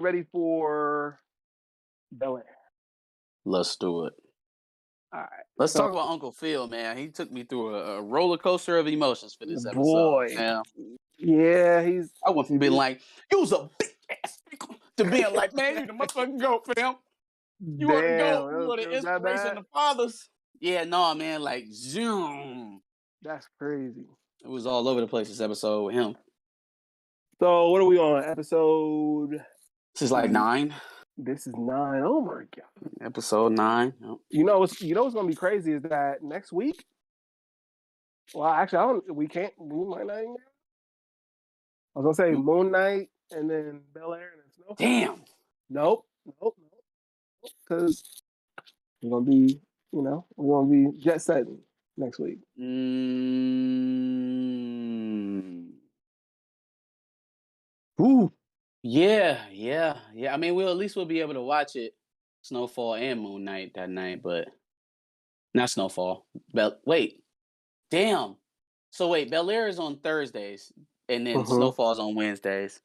ready for Bel-Air? Let's do it. All right. Let's talk about Uncle Phil, man. He took me through a roller coaster of emotions for this episode. Boy. Yeah, I went from being like, you was a big ass to being like, man, you the motherfucking GOAT, fam. You are the GOAT. You are the inspiration of fathers. Yeah, no, man, like, zoom. That's crazy. It was all over the place this episode with him. So what are we on? Episode? This is like 9. This is 9. Oh my god. Episode 9. Yep. You know what's gonna be crazy is that next week. Well, actually, we might not even. I was gonna say Moon Knight and then Bel-Air and then Snowfall. Damn. Nope. Because we're gonna be, we're gonna be jet setting next week. Ooh. Yeah. I mean, we'll be able to watch it, Snowfall and Moon Knight that night, but not Snowfall. Wait. Damn. So wait, Bel-Air is on Thursdays, and then Snowfall's on Wednesdays.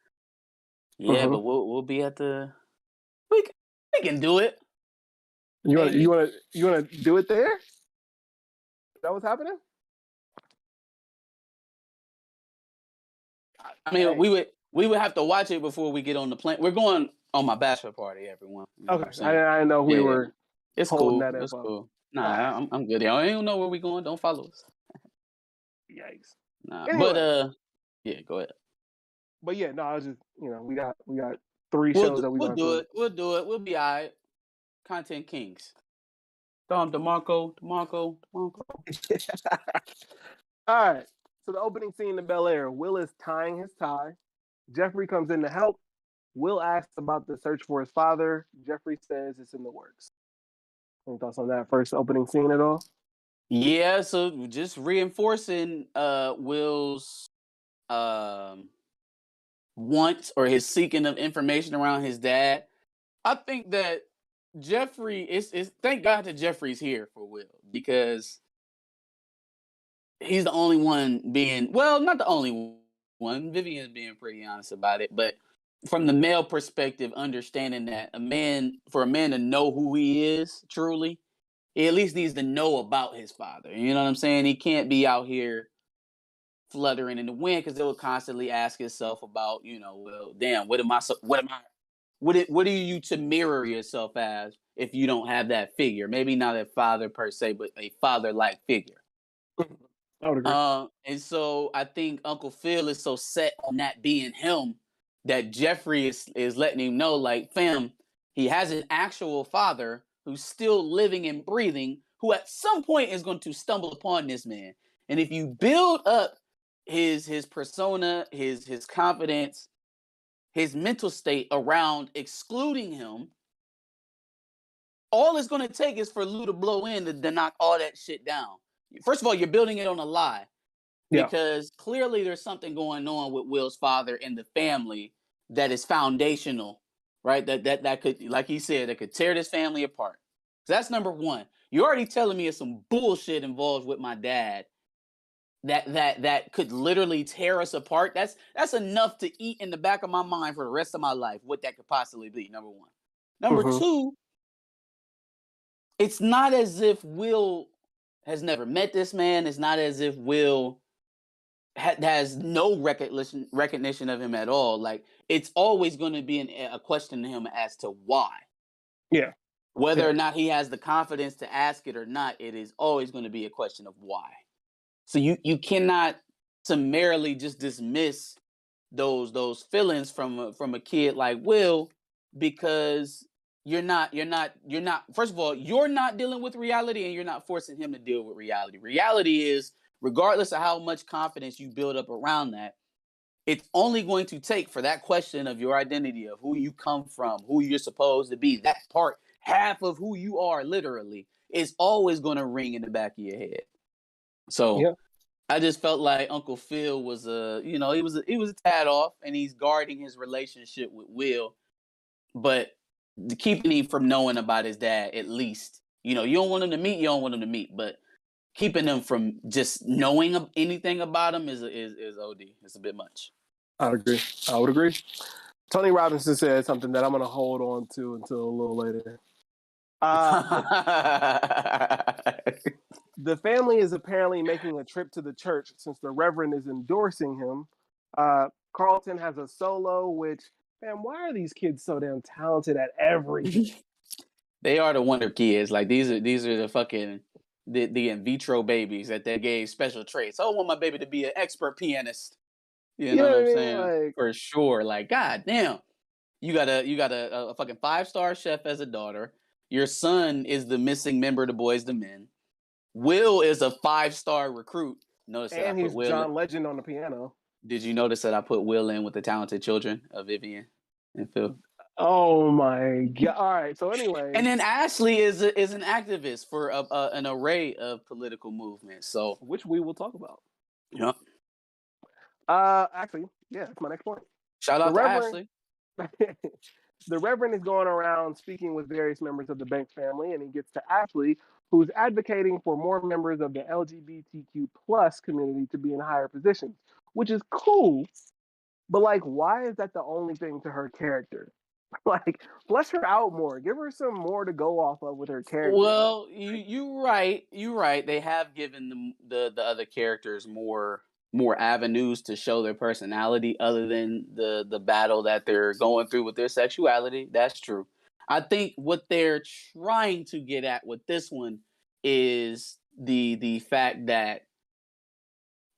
Yeah, but we'll be at the. We can do it. You want to do it there? Is that what's happening? I mean, we would have to watch it before we get on the plane. We're going on my bachelor party, everyone. Okay, I know we were. It's cool. It's cool. Nah, I'm good. I don't know where we going. Don't follow us. Yikes. Nah, anyway. But yeah, go ahead. But yeah, no, I was just we got 3 shows that we'll do it. We'll do it. We'll be all right. Content kings. DeMarco. All right. So the opening scene in Bel-Air, Will is tying his tie. Geoffrey comes in to help. Will asks about the search for his father. Geoffrey says it's in the works. Any thoughts on that first opening scene at all? Yeah, so just reinforcing Will's wants or his seeking of information around his dad. I think that Geoffrey is thank God that Geoffrey's here for Will, because he's the only one not the only one. Vivian's being pretty honest about it, but from the male perspective, understanding that for a man to know who he is truly, he at least needs to know about his father. You know what I'm saying? He can't be out here fluttering in the wind, because they will constantly ask himself about, well, damn, what are you to mirror yourself as if you don't have that figure? Maybe not a father per se, but a father-like figure. I would agree. And so I think Uncle Phil is so set on that being him that Geoffrey is letting him know, like, fam, he has an actual father who's still living and breathing, who at some point is going to stumble upon this man. And if you build up his persona, his confidence, his mental state around excluding him, all it's going to take is for Lou to blow in to knock all that shit down. First of all, you're building it on a lie, because clearly there's something going on with Will's father and the family that is foundational, right? That could, like he said, that could tear this family apart. So that's number one. You're already telling me it's some bullshit involved with my dad that could literally tear us apart. That's enough to eat in the back of my mind for the rest of my life, what that could possibly be, number one. Number two, it's not as if Will has never met this man. It's not as if Will has no recognition of him at all. Like, it's always going to be a question to him as to why. Yeah. Whether or not he has the confidence to ask it or not, it is always going to be a question of why. So you cannot summarily just dismiss those feelings from a kid like Will, because you're not first of all, you're not dealing with reality, and you're not forcing him to deal with reality. Reality is, regardless of how much confidence you build up around that, it's only going to take for that question of your identity, of who you come from, who you're supposed to be, that part, half of who you are literally, is always going to ring in the back of your head. So I just felt like Uncle Phil was he was a tad off, and he's guarding his relationship with Will, but keeping him from knowing about his dad, at least. You don't want him to meet, but keeping him from just knowing anything about him is OD. It's a bit much. I would agree. Tony Robinson said something that I'm going to hold on to until a little later. The family is apparently making a trip to the church since the Reverend is endorsing him. Carlton has a solo, which, man, why are these kids so damn talented at everything? They are the wonder kids. Like these are the fucking the in vitro babies that they gave special traits. I want my baby to be an expert pianist. You know what I'm saying? Like, for sure. Like, god damn. You got a fucking 5-star chef as a daughter. Your son is the missing member of the Boys to Men. Will is a 5-star recruit. Notice that and I put he's Will. John Legend on the piano. Did you notice that I put Will in with the talented children of Vivian and Phil? Oh my god! All right. So anyway, and then Ashley is an activist for an array of political movements. So which we will talk about. Yeah. Actually, yeah, that's my next point. Shout out to Ashley. The Reverend is going around speaking with various members of the Banks family, and he gets to Ashley, who's advocating for more members of the LGBTQ plus community to be in higher positions, which is cool. But like, why is that the only thing to her character? Like, flesh her out more. Give her some more to go off of with her character. Well, you're right. You're right. They have given the other characters more avenues to show their personality other than the battle that they're going through with their sexuality. That's true. I think what they're trying to get at with this one is the fact that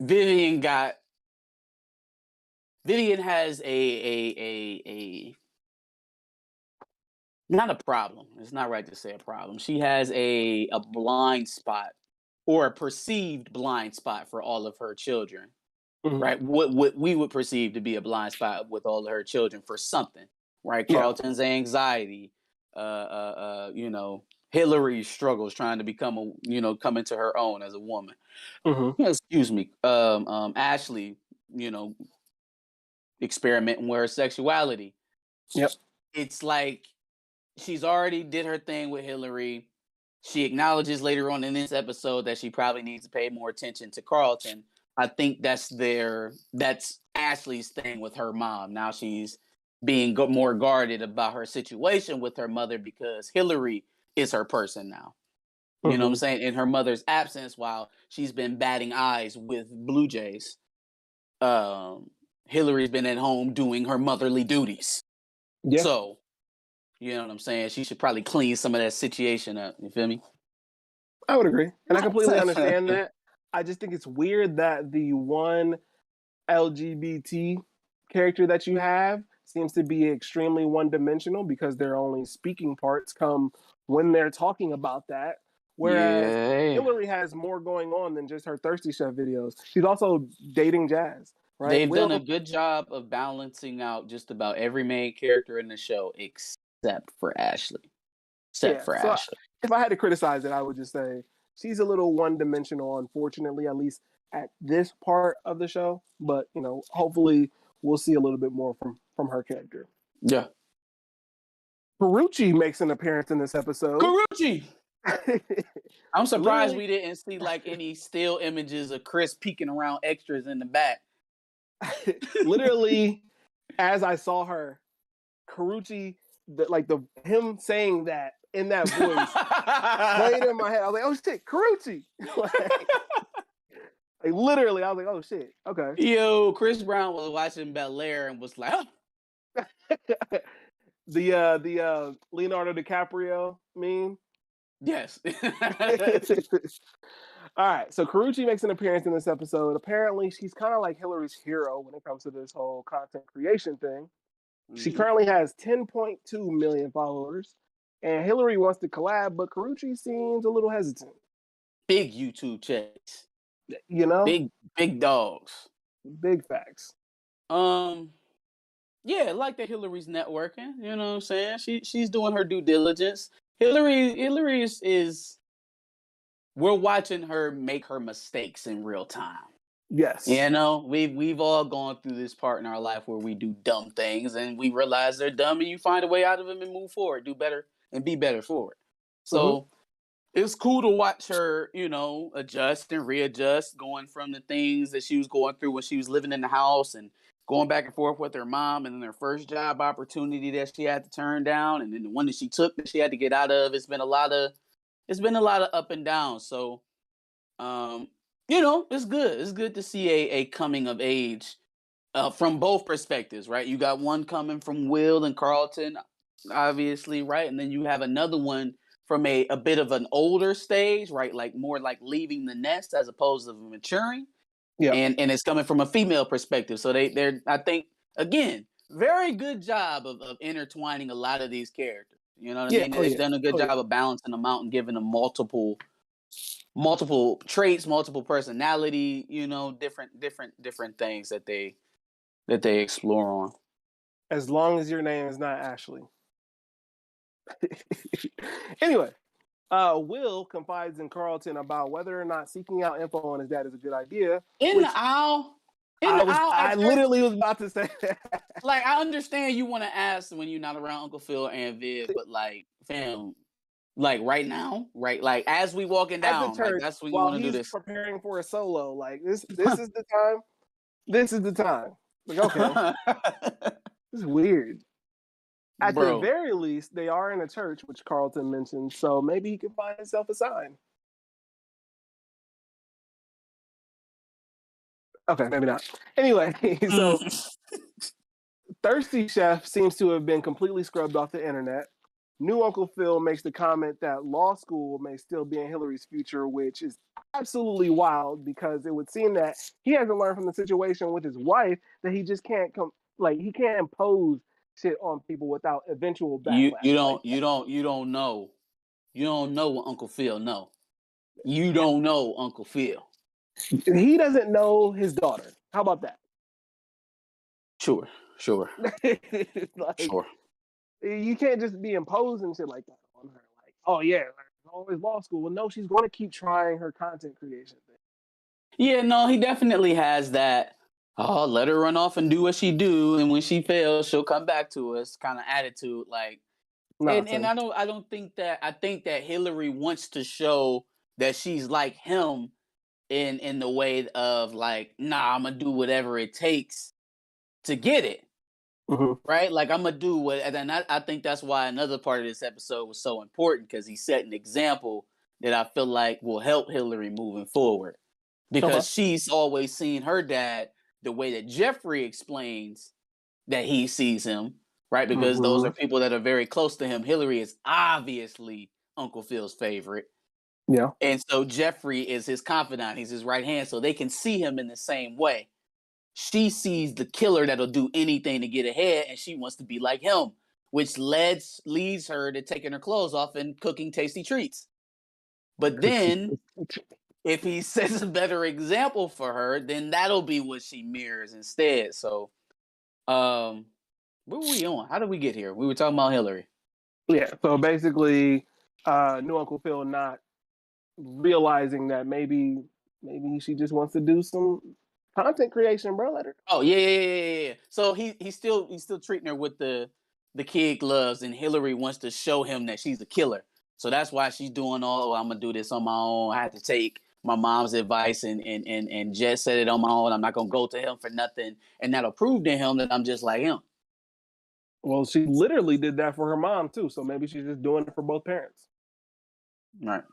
Vivian has a not a problem. It's not right to say a problem. She has a blind spot or a perceived blind spot for all of her children, right? What we would perceive to be a blind spot with all of her children for something, right? Yeah. Carlton's anxiety, Hillary's struggles trying to become come into her own as a woman. Excuse me. Ashley, experimenting with her sexuality. Yep. It's like she's already did her thing with Hillary. She acknowledges later on in this episode that she probably needs to pay more attention to Carlton. I think that's Ashley's thing with her mom. Now she's being more guarded about her situation with her mother because Hillary is her person now. You know what I'm saying? In her mother's absence, while she's been batting eyes with Blue Jays, Hillary's been at home doing her motherly duties. Yeah. So, you know what I'm saying? She should probably clean some of that situation up. You feel me? I would agree. And I completely understand that. I just think it's weird that the one LGBT character that you have seems to be extremely one-dimensional because their only speaking parts come when they're talking about that. Whereas Hillary has more going on than just her Thirsty Chef videos. She's also dating Jazz. Right? They've done a good job of balancing out just about every main character in the show except for Ashley. Ashley. If I had to criticize it, I would just say she's a little one-dimensional, unfortunately, at least at this part of the show. But, hopefully we'll see a little bit more from her character. Yeah. Carucci makes an appearance in this episode. Carucci! I'm surprised we didn't see any still images of Chris peeking around extras in the back. Literally, as I saw her, Carucci, him saying that in that voice played in my head. I was like, "Oh shit, Carucci!" Literally, I was like, "Oh shit, okay." Yo, Chris Brown was watching Bel-Air and was like, "Huh." the Leonardo DiCaprio meme. Yes. All right, so Carucci makes an appearance in this episode. Apparently, she's kind of like Hillary's hero when it comes to this whole content creation thing. She currently has 10.2 million followers, and Hillary wants to collab, but Carucci seems a little hesitant. Big YouTube checks. Big dogs. Big facts. Yeah, like that Hillary's networking. You know what I'm saying? She's doing her due diligence. Hillary is we're watching her make her mistakes in real time. Yes. We've all gone through this part in our life where we do dumb things and we realize they're dumb and you find a way out of them and move forward, do better and be better for it. So it's cool to watch her, adjust and readjust, going from the things that she was going through when she was living in the house and going back and forth with her mom, and then her first job opportunity that she had to turn down, and then the one that she took that she had to get out of. It's been a lot of up and down. So, it's good. It's good to see a coming of age from both perspectives, right? You got one coming from Will and Carlton, obviously, right? And then you have another one from a bit of an older stage, right? Like more like leaving the nest as opposed to maturing. Yeah. And it's coming from a female perspective. So they're I think, again, very good job of intertwining a lot of these characters. You know what I mean? They've done a good job of balancing them out and giving them multiple traits, multiple personality, different things that they explore on. As long as your name is not Ashley. Anyway, Will confides in Carlton about whether or not seeking out info on his dad is a good idea. The aisle. I literally was about to say that. Like, I understand you want to ask when you're not around Uncle Phil or Aunt Viv, but like, fam, like right now, right? Like as we walking down, church, like that's when you while want to do he's this. preparing for a solo, like this is the time. This is the time. Like, okay. This is weird. At the very least, they are in a church, which Carlton mentioned, so maybe he can find himself a sign. Okay, maybe not. Anyway, so Thirsty Chef seems to have been completely scrubbed off the internet. New Uncle Phil makes the comment that law school may still be in Hillary's future, which is absolutely wild because it would seem that he hasn't learned from the situation with his wife that he just can't he can't impose shit on people without eventual backlash. You don't know. You don't know what Uncle Phil know. You don't know Uncle Phil. He doesn't know his daughter. How about that? Sure. Sure. You can't just be imposing shit like that on her. Like, oh yeah, always law school. Well, no, she's going to keep trying her content creation thing. Yeah, no, he definitely has that. Oh, let her run off and do what she do, and when she fails, she'll come back to us kind of attitude. Like, and I don't think that. I think that Hillary wants to show that she's like him in the way of like, nah, I'm gonna do whatever it takes to get it. Mm-hmm. Right? Like I'm gonna do what, and I think that's why another part of this episode was so important because he set an example that I feel like will help Hillary moving forward. Because she's always seen her dad the way that Geoffrey explains that he sees him, right? Because those are people that are very close to him. Hillary is obviously Uncle Phil's favorite. Yeah. And so Geoffrey is his confidant. He's his right hand. So they can see him in the same way. She sees the killer that'll do anything to get ahead, and she wants to be like him, which leads her to taking her clothes off and cooking tasty treats. But then if he sets a better example for her, then that'll be what she mirrors instead. So, what were we on? How did we get here? We were talking about Hillary. Yeah. So basically, new Uncle Phil not realizing that maybe she just wants to do some content creation, bro. Let her. Oh yeah. So he's still treating her with the kid gloves, and Hillary wants to show him that she's a killer. So that's why she's doing all. I'm gonna do this on my own. I have to take my mom's advice and just set it on my own. I'm not gonna go to him for nothing, and that'll prove to him that I'm just like him. Well, she literally did that for her mom too, so maybe she's just doing it for both parents. Right.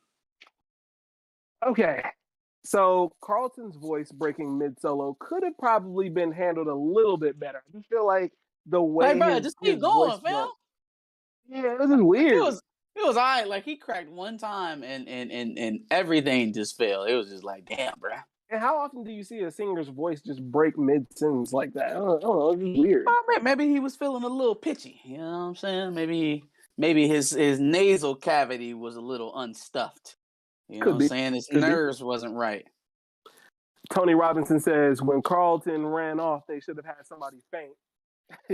Okay. So Carlton's voice breaking mid solo could have probably been handled a little bit better. I just feel like the way Hey, bro, just keep going, fam. Yeah, this is weird. It was all right. Like he cracked one time and everything just fell. It was just like, damn, bro. And how often do you see a singer's voice just break mid sentence like that? I don't know. It's just weird. Maybe he was feeling a little pitchy. You know what I'm saying? Maybe his nasal cavity was a little unstuffed. You know what I'm saying? His nerves wasn't right. Tony Robinson says when Carlton ran off, they should have had somebody faint.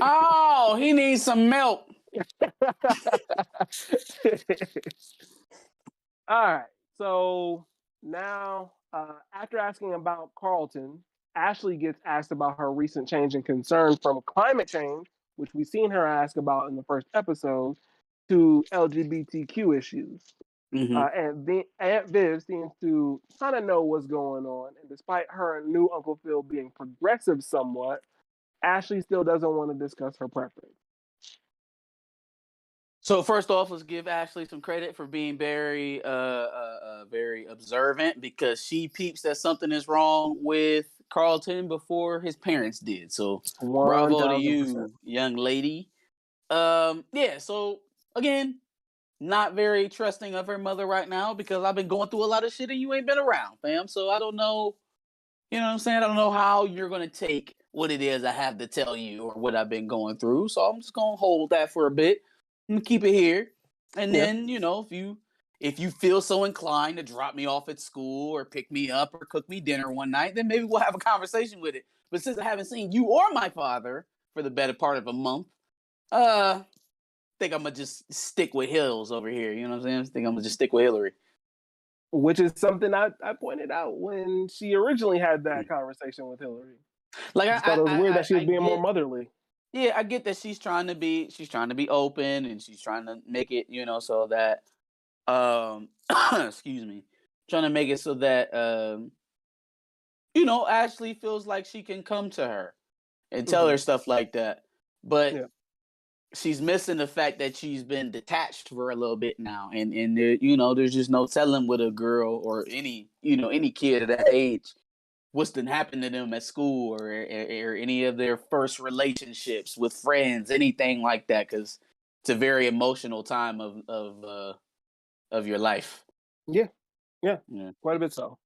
Oh, he needs some milk. All right. So now, after asking about Carlton, Ashley gets asked about her recent change in concern from climate change, which we've seen her ask about in the first episode, to LGBTQ issues. And Aunt Viv seems to kind of know what's going on. And despite her and new Uncle Phil being progressive somewhat, Ashley still doesn't want to discuss her preference. So first off, let's give Ashley some credit for being very, very observant, because she peeps that something is wrong with Carlton before his parents did. So bravo to 1000%. you, young lady. Yeah. So again, not very trusting of her mother right now, because I've been going through a lot of shit and you ain't been around, fam. So I don't know. You know what I'm saying? I don't know how you're gonna take what it is I have to tell you or what I've been going through. So I'm just gonna hold that for a bit and keep it here. And Yeah. then, if you feel so inclined to drop me off at school or pick me up or cook me dinner one night, then maybe we'll have a conversation with it. But since I haven't seen you or my father for the better part of a month, I think I'm gonna just stick with Hills over here. You know what I'm saying? I think I'm gonna just stick with Hillary. Which is something I pointed out when she originally had that conversation with Hillary. Like I just thought it was weird that she was being more motherly. Yeah, I get that she's trying to be open, and she's trying to make it, so that excuse me, trying to make it so that Ashley feels like she can come to her and tell her stuff like that. But she's missing the fact that she's been detached for a little bit now, and there's just no telling with a girl or any kid at that age what's been happened to them at school or any of their first relationships with friends, anything like that, because it's a very emotional time of your life. Yeah, quite a bit so.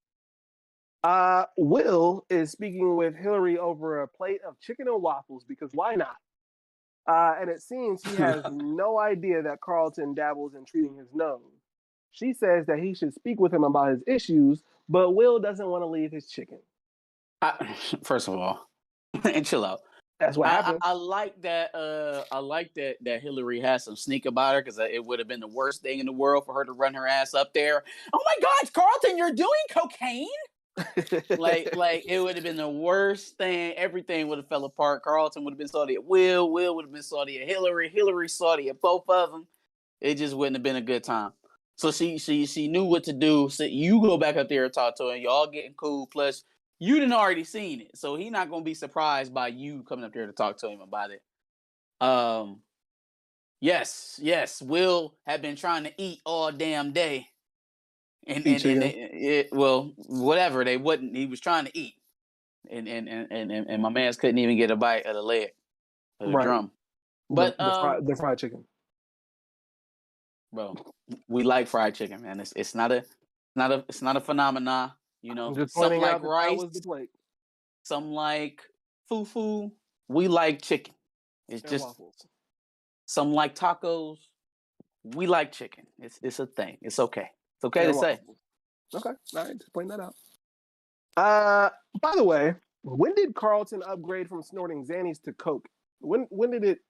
Will is speaking with Hillary over a plate of chicken and waffles because why not? And it seems he has no idea that Carlton dabbles in treating his nose. She says that he should speak with him about his issues, but Will doesn't want to leave his chicken. First of all, and chill out. That's what happened. I like that. I like that Hillary has some sneak about her, because it would have been the worst thing in the world for her to run her ass up there. Oh my gosh, Carlton, you're doing cocaine? like it would have been the worst thing. Everything would have fell apart. Carlton would have been salty at Will. Will would have been salty at Hillary. Hillary salty at both of them. It just wouldn't have been a good time. So she knew what to do. So you go back up there and talk to her. Y'all getting cool. Plus, you didn't already seen it, so he's not gonna be surprised by you coming up there to talk to him about it. Yes. Will had been trying to eat all damn day. And whatever they wouldn't. He was trying to eat, and my man's couldn't even get a bite of the leg of the drum. But the fried chicken, bro, we like fried chicken, man. It's not a phenomena. Some like rice, that was the plate. Some like fufu. We like chicken. It's and just waffles. Some like tacos. We like chicken. It's a thing. It's okay. It's okay and to waffles. say. Okay, all right, just pointing that out. By the way, when did Carlton upgrade from snorting Xannies to Coke? When did it?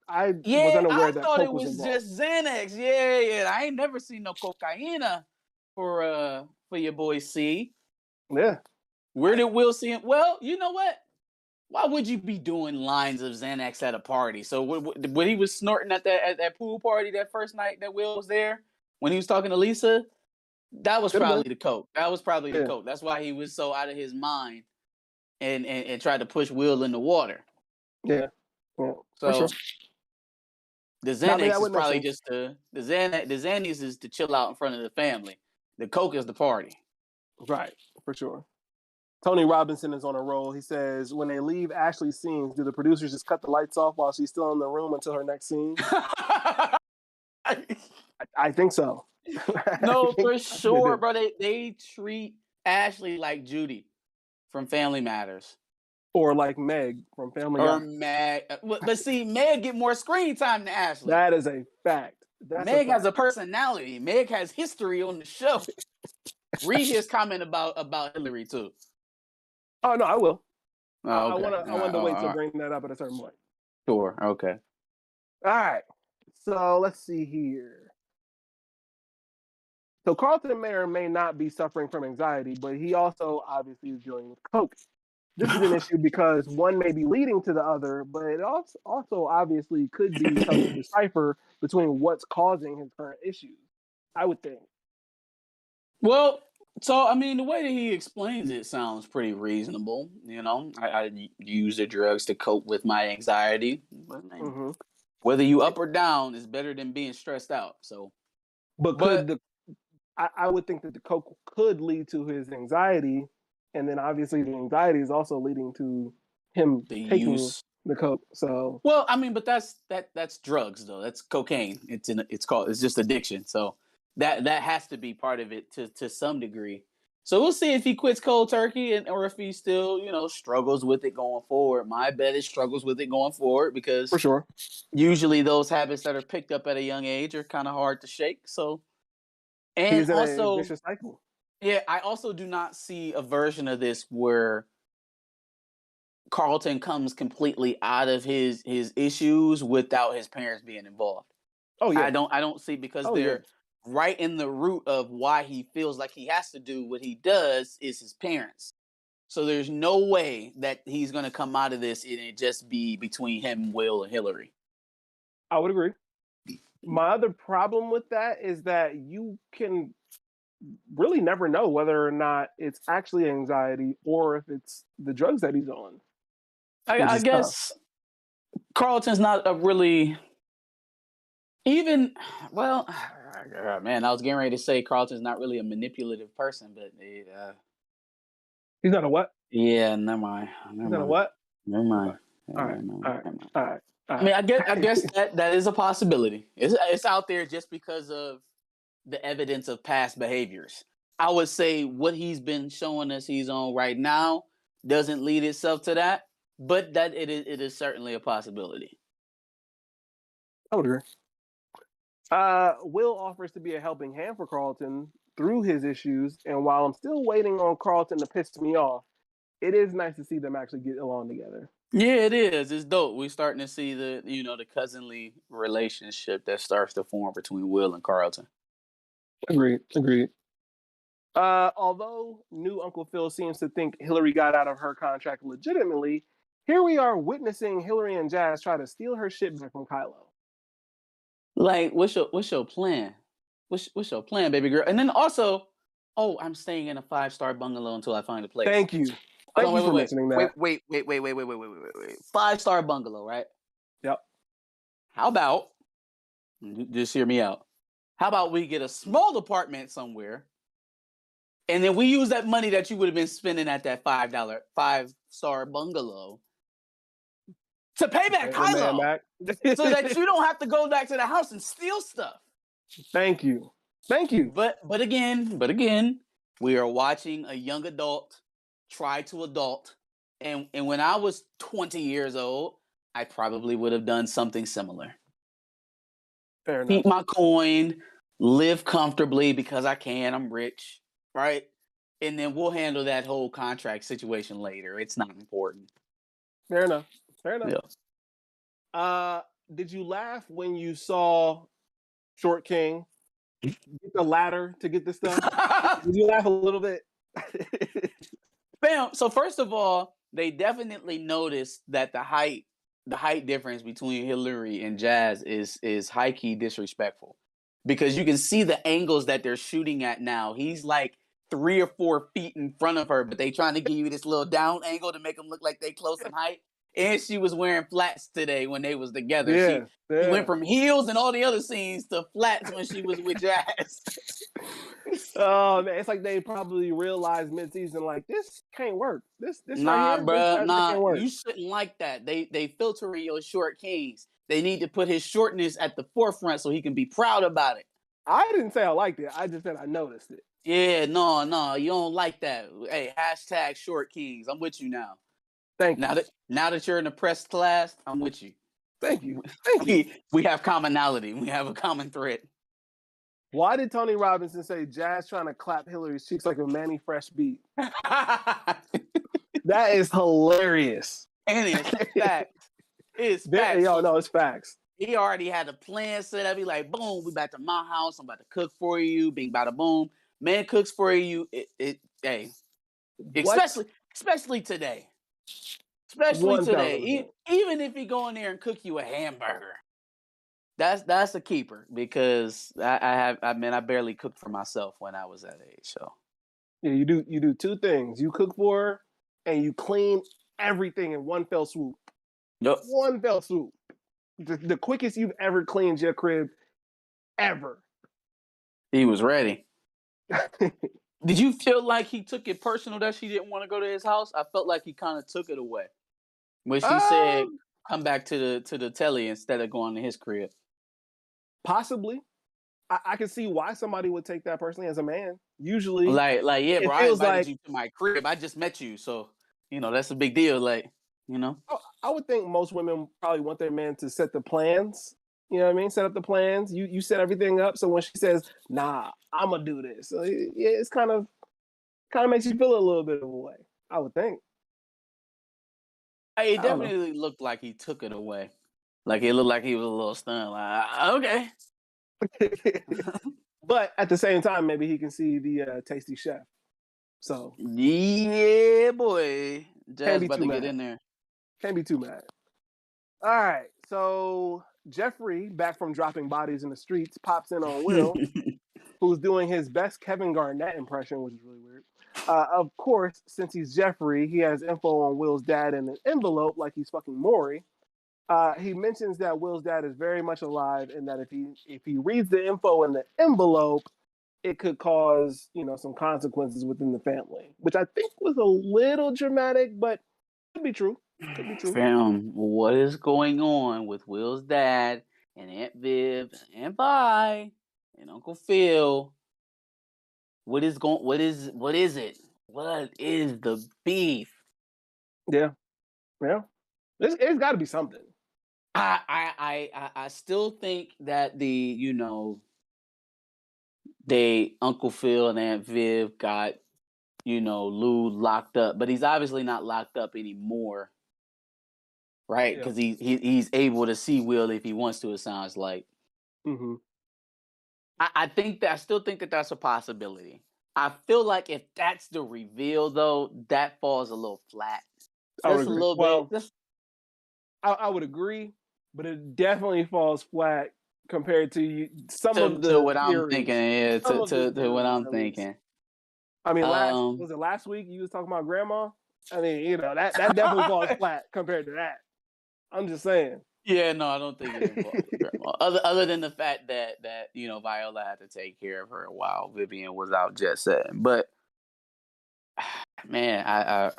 I was unaware that thought Coke it was involved. just Xanax. Yeah. I ain't never seen no cocaina for your boy C. Yeah. Where did Will see him? Well, you know what? Why would you be doing lines of Xanax at a party? So when he was snorting at that pool party that first night that Will was there, when he was talking to Lisa, that was probably the coke. That was probably the coke. That's why he was so out of his mind and tried to push Will in the water. Yeah. So sure. the Xanax is probably just the Xanax is to chill out in front of the family. The coke is the party. Right, for sure. Tony Robinson is on a roll. He says, when they leave Ashley's scenes, do the producers just cut the lights off while she's still in the room until her next scene? I think so. No, for sure, bro. They treat Ashley like Judy from Family Matters. Or like Meg from Family Guy. Or Meg. But see, Meg get more screen time than Ashley. That is a fact. Meg has a personality. Meg has history on the show. Read his comment about Hillary, too. Oh, no, I will. Oh, okay. I want to wait to bring that up at a certain point. Sure, okay. All right. So let's see here. So Carlton may or may not be suffering from anxiety, but he also obviously is dealing with coke. This is an issue because one may be leading to the other, but it also obviously could be tough to decipher between what's causing his current issues, I would think. Well, So, I mean, the way that he explains it sounds pretty reasonable. I use the drugs to cope with my anxiety. But, I mean, Hmm. whether you up or down is better than being stressed out. So, But but I would think that the coke could lead to his anxiety, and then obviously the anxiety is also leading to him the taking use. the coke. So Well, I mean, but that's drugs though. That's cocaine. It's just addiction. So that has to be part of it to some degree. So we'll see if he quits cold turkey or if he still, struggles with it going forward. My bet is struggles with it going forward for because sure, usually those habits that are picked up at a young age are kind of hard to shake. So, and he's in a also, vicious cycle. yeah, I also do not see a version of this where Carlton comes completely out of his issues without his parents being involved. Oh I yeah, don't see because oh yeah. they're right in the root of why he feels like he has to do what he does is his parents. So there's no way that he's going to come out of this and it just be between him, Will, and Hillary. I would agree. My other problem with that is that you can really never know whether or not it's actually anxiety or if it's the drugs that he's on, which I is tough. guess Carlton's not a really even well, man. I was getting ready to say Carlton's not really a manipulative person, but He's not a what? yeah, never mind. He's Never not a mind. what? Never Okay. mind. All Never right. mind. All right. Never mind. All right. All I mean, I right. guess that is a possibility. It's out there just because of the evidence of past behaviors. I would say what he's been showing us he's on right now doesn't lead itself to that, but that it is certainly a possibility. I would agree. Will offers to be a helping hand for Carlton through his issues, and while I'm still waiting on Carlton to piss me off, it is nice to see them actually get along together. Yeah, it is. It's dope. We're starting to see the cousinly relationship that starts to form between Will and Carlton. Agreed. Agreed. Although new Uncle Phil seems to think Hillary got out of her contract legitimately, here we are witnessing Hillary and Jazz try to steal her shit back from Kylo. Like, what's your plan? What's your plan, baby girl? And then also, oh, I'm staying in a 5-star bungalow until I find a place. Thank you. Hold Thank on, you wait, for wait, mentioning wait, that. wait, wait, wait, wait, wait, wait, wait, wait, wait, wait. 5-star bungalow, right? Yep. How about just hear me out? How about we get a small apartment somewhere, and then we use that money that you would have been spending at that $5 star bungalow to pay back Pay the man Kylo, back. so that you don't have to go back to the house and steal stuff. Thank you. Thank you. But again, we are watching a young adult try to adult, and when I was 20 years old, I probably would have done something similar. Fair enough. Keep my coin, live comfortably because I can. I'm rich, right? And then we'll handle that whole contract situation later. It's not important. Fair enough. Fair enough. Yeah. Did you laugh when you saw Short King get the ladder to get the stuff? Did you laugh a little bit? Bam. So first of all, they definitely noticed that the height difference between Hillary and Jazz is high key disrespectful because you can see the angles that they're shooting at now. He's like 3 or 4 feet in front of her, but they trying to give you this little down angle to make them look like they close in height. And she was wearing flats today when they was together. She Yeah, she yeah. went from heels and all the other scenes to flats when she was with Jazz. Oh man, it's like they probably realized mid-season, like this can't work. This right Nah, here, bruh, that nah, can't work. you shouldn't like that. They filtering your short kings. They need to put his shortness at the forefront so he can be proud about it. I didn't say I liked it. I just said I noticed it. Yeah, no, you don't like that. Hey, hashtag short kings. I'm with you now. Thank Now you. that you're in the press class, I'm with you. Thank you. Thank you. We have commonality. We have a common thread. Why did Tony Robinson say Jazz trying to clap Hillary's cheeks like a Manny Fresh beat? That is hilarious. And it's facts. It's facts. Yo, no, it's facts. He already had a plan set up. He like, boom, we back to my house. I'm about to cook for you. Bing, bada, boom. Man cooks for you. Hey, What? especially today. Especially today. 1000%. Even if he go in there and cook you a hamburger, that's a keeper because I barely cooked for myself when I was that age. So Yeah, you do two things. You cook for her and you clean everything in one fell swoop. Yep. One fell swoop. The quickest you've ever cleaned your crib ever. He was ready. Did you feel like he took it personal that she didn't want to go to his house? I felt like he kind of took it away when she said, um, "Come back to the telly instead of going to his crib." Possibly. I can see why somebody would take that personally as a man. Usually Yeah, it bro. I feels invited like you to my crib. I just met you, so that's a big deal. Like, you know. I would think most women probably want their man to set the plans. You know what I mean? Set up the plans. You set everything up. So when she says, "Nah, I'm gonna do this," so yeah, it's kind of makes you feel a little bit of a way. I would think. It I don't know. definitely looked like he took it away. Like it looked like he was a little stunned. Like, okay. But at the same time, maybe he can see the tasty chef. So Yeah, boy. can't Jazz be about too to get mad. in there. Can't be too mad. All right. So Geoffrey, back from dropping bodies in the streets, pops in on Will, who's doing his best Kevin Garnett impression, which is really weird. Of course, since he's Geoffrey, he has info on Will's dad in an envelope like he's fucking Maury. He mentions that Will's dad is very much alive, and that if he reads the info in the envelope, it could cause some consequences within the family, which I think was a little dramatic, but could be true. Could be true. Fam, what is going on with Will's dad and Aunt Viv and Aunt Vi and Uncle Phil? What is it? What is the beef? Yeah, yeah. It's got to be something. I still think that they Uncle Phil and Aunt Viv got Lou locked up, but he's obviously not locked up anymore, right? Yeah. Because he's able to see Will if he wants to. It sounds like. Mm-hmm. I still think that that's a possibility. I feel like if that's the reveal, though, that falls a little flat. I would Just a agree. little bit. Well, I would agree, but it definitely falls flat compared to some of To the what I'm thinking, theories. yeah. Some of the To what theories, I'm at least. thinking. I mean, Um, was it last week you was talking about grandma? I mean, that definitely falls flat compared to that. I'm just saying. yeah, no, I don't think it involves grandma. Other than the fact that Viola had to take care of her while Vivian was out jet setting. But man, I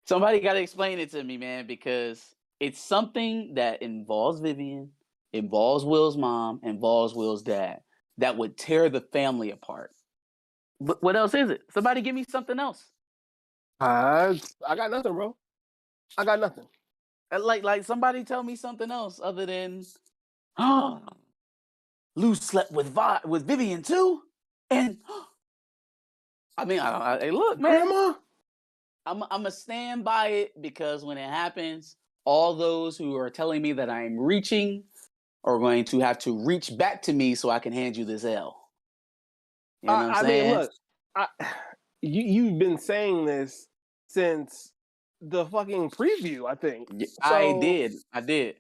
somebody got to explain it to me, man, because it's something that involves Vivian, involves Will's mom, involves Will's dad that would tear the family apart. But what else is it? Somebody give me something else. I got nothing, bro. I got nothing. Like somebody tell me something else other than oh, Lou slept with Vivian too, and I mean, hey, look, man, Grandma? I'm a stand by it because when it happens, all those who are telling me that I'm reaching are going to have to reach back to me so I can hand you this L. You know what I'm I mean, saying? look, I, you've been saying this since the fucking preview, I think. I So did. I did.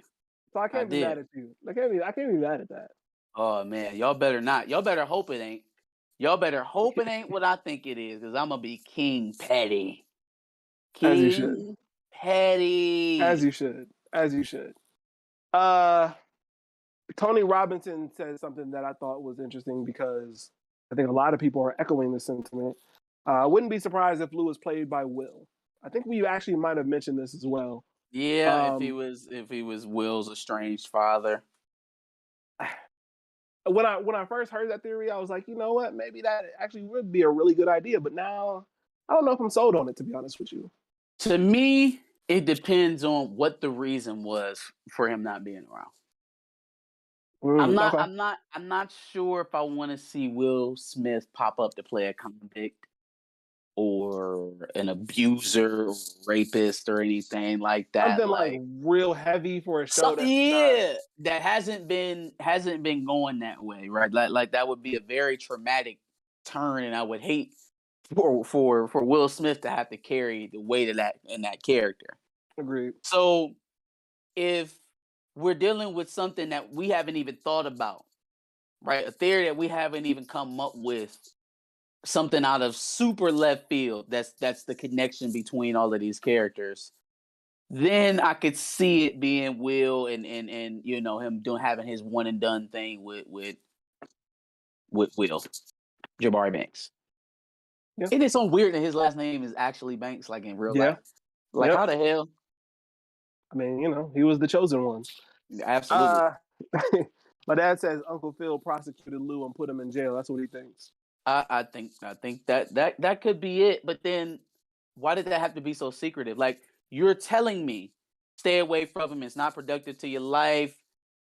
I I can't be did. mad at you. I can't be mad at that. Oh man, y'all better not. Y'all better hope it ain't. Y'all better hope it ain't what I think it is, because I'm gonna be King Petty. As you should. King As Petty. you should. As you should. Uh Tony Robinson said something that I thought was interesting because I think a lot of people are echoing this sentiment. I wouldn't be surprised if Lou was played by Will. I think we actually might have mentioned this as well. Yeah, Um, if he was Will's estranged father. when I first heard that theory, I was like, you know what? Maybe that actually would be a really good idea. But now I don't know if I'm sold on it, to be honest with you. To me, it depends on what the reason was for him not being around. Okay. I'm not sure if I want to see Will Smith pop up to play a convict or an abuser, or rapist, or anything like that. Something like Like, real heavy for a show so that's not. yeah, that hasn't been going that way, right? Like that would be a very traumatic turn, and I would hate for Will Smith to have to carry the weight of that in that character. Agreed. So if we're dealing with something that we haven't even thought about, right? A theory that we haven't even come up with, something out of super left field. That's the connection between all of these characters. Then I could see it being Will and him having his one and done thing with Will Jabari Banks. Yeah. And it's so weird that his last name is actually Banks, like in real Yeah. life. Like how the hell? I mean, he was the chosen one. Absolutely. My dad says Uncle Phil prosecuted Lou and put him in jail. That's what he thinks. I think that could be it. But then why did that have to be so secretive? Like you're telling me stay away from him. It's not productive to your life.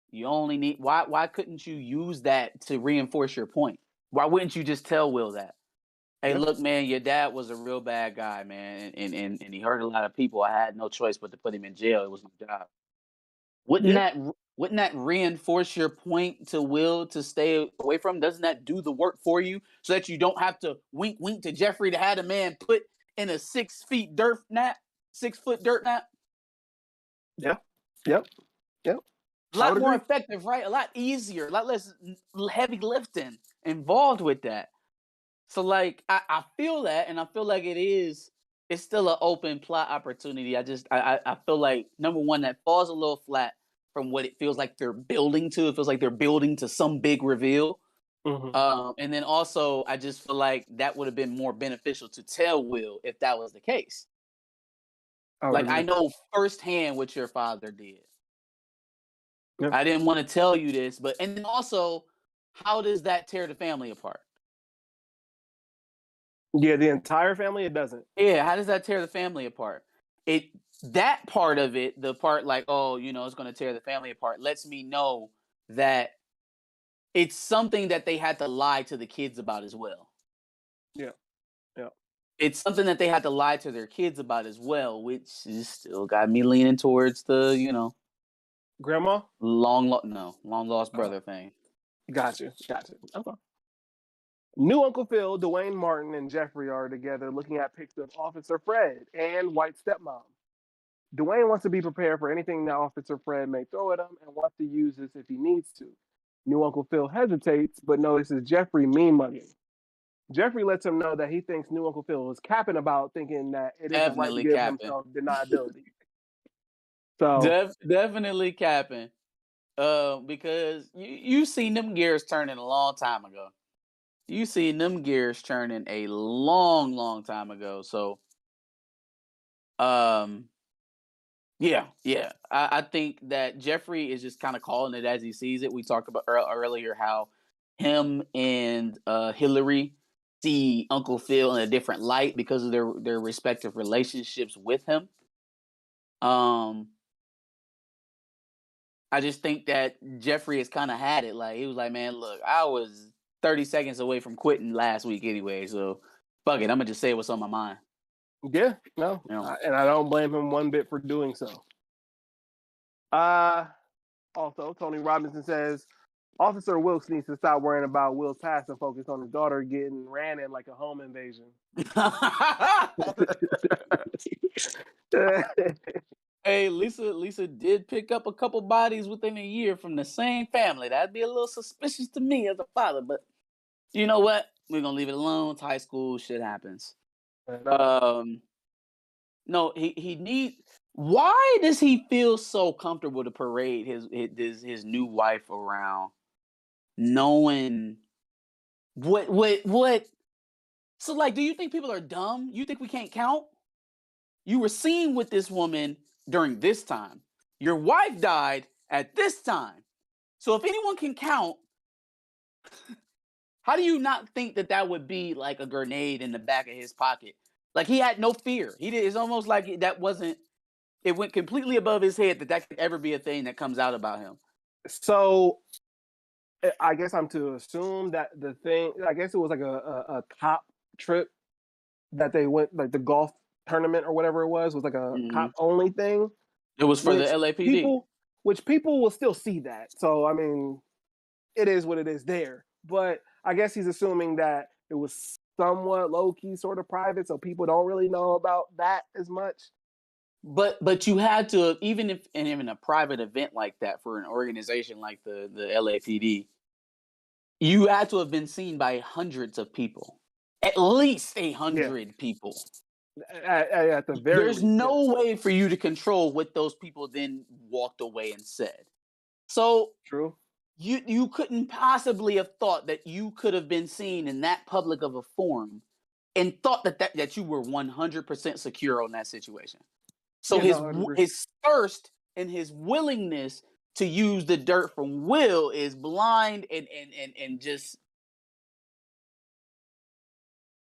You only need why couldn't you use that to reinforce your point? Why wouldn't you just tell Will that? Hey, look, man, your dad was a real bad guy, man, and he hurt a lot of people. I had no choice but to put him in jail. It was my job. Wouldn't that reinforce your point to Will to stay away from? Doesn't that do the work for you so that you don't have to wink to Geoffrey to have a man put in a 6 foot dirt nap? Yeah. Yep. A lot more effective, right? A lot easier, a lot less heavy lifting involved with that. So, like, I feel that, and I feel like it's still an open plot opportunity. I feel like, number one, that falls a little flat from what it feels like they're building to. It feels like they're building to some big reveal. Mm-hmm. And then also, I just feel like that would have been more beneficial to tell Will if that was the case. Like, I know firsthand what your father did. Yep. I didn't want to tell you this, and then also, how does that tear the family apart? Yeah, the entire family, it doesn't. Yeah, how does that tear the family apart? That part of it, the part like, it's going to tear the family apart, lets me know that it's something that they had to lie to the kids about as well. Yeah. It's something that they had to lie to their kids about as well, which is still got me leaning towards the, grandma? Long lost brother thing. Gotcha. Okay. New Uncle Phil, Dwayne Martin, and Geoffrey are together looking at pics of Officer Fred and White Stepmom. Dwayne wants to be prepared for anything that Officer Fred may throw at him and wants to use this if he needs to. New Uncle Phil hesitates, but notices Geoffrey mean-mugging. Geoffrey lets him know that he thinks New Uncle Phil is capping about thinking that it isn't right to give himself deniability. So definitely capping. Because you seen them gears turning a long time ago. You seen them gears turning a long, long time ago. So, yeah. I think that Geoffrey is just kind of calling it as he sees it. We talked about earlier how him and Hillary see Uncle Phil in a different light because of their respective relationships with him. I just think that Geoffrey has kind of had it. Like, he was like, man, look, I was 30 seconds away from quitting last week anyway, so fuck it. I'm going to just say what's on my mind. Yeah, no. And I don't blame him one bit for doing so. Also, Tony Robinson says, Officer Wilkes needs to stop worrying about Will's past and focus on his daughter getting ran in like a home invasion. Hey, Lisa did pick up a couple bodies within a year from the same family. That'd be a little suspicious to me as a father, but you know what? We're gonna leave it alone. It's high school, shit happens. No, he needs. Why does he feel so comfortable to parade his new wife around, knowing what? So, like, do you think people are dumb? You think we can't count? You were seen with this woman during this time. Your wife died at this time. So if anyone can count, how do you not think that would be like a grenade in the back of his pocket? Like, he had no fear. It's almost like it went completely above his head that could ever be a thing that comes out about him. So I guess I'm to assume that the thing, I guess it was like a cop trip that they went, like the golf tournament or whatever it was like a cop only thing. It was for the LAPD. Which people will still see that. So, I mean, it is what it is there. But I guess he's assuming that it was somewhat low-key, sort of private, so people don't really know about that as much. But you had to, even in a private event like that for an organization like the LAPD, you had to have been seen by hundreds of people. At least 100 people. At the very There's least. no way for you to control what those people then walked away and said. So True. you couldn't possibly have thought that you could have been seen in that public of a forum and thought that you were 100% secure on that situation. So Yeah, no, his thirst and his willingness to use the dirt from Will is blind and just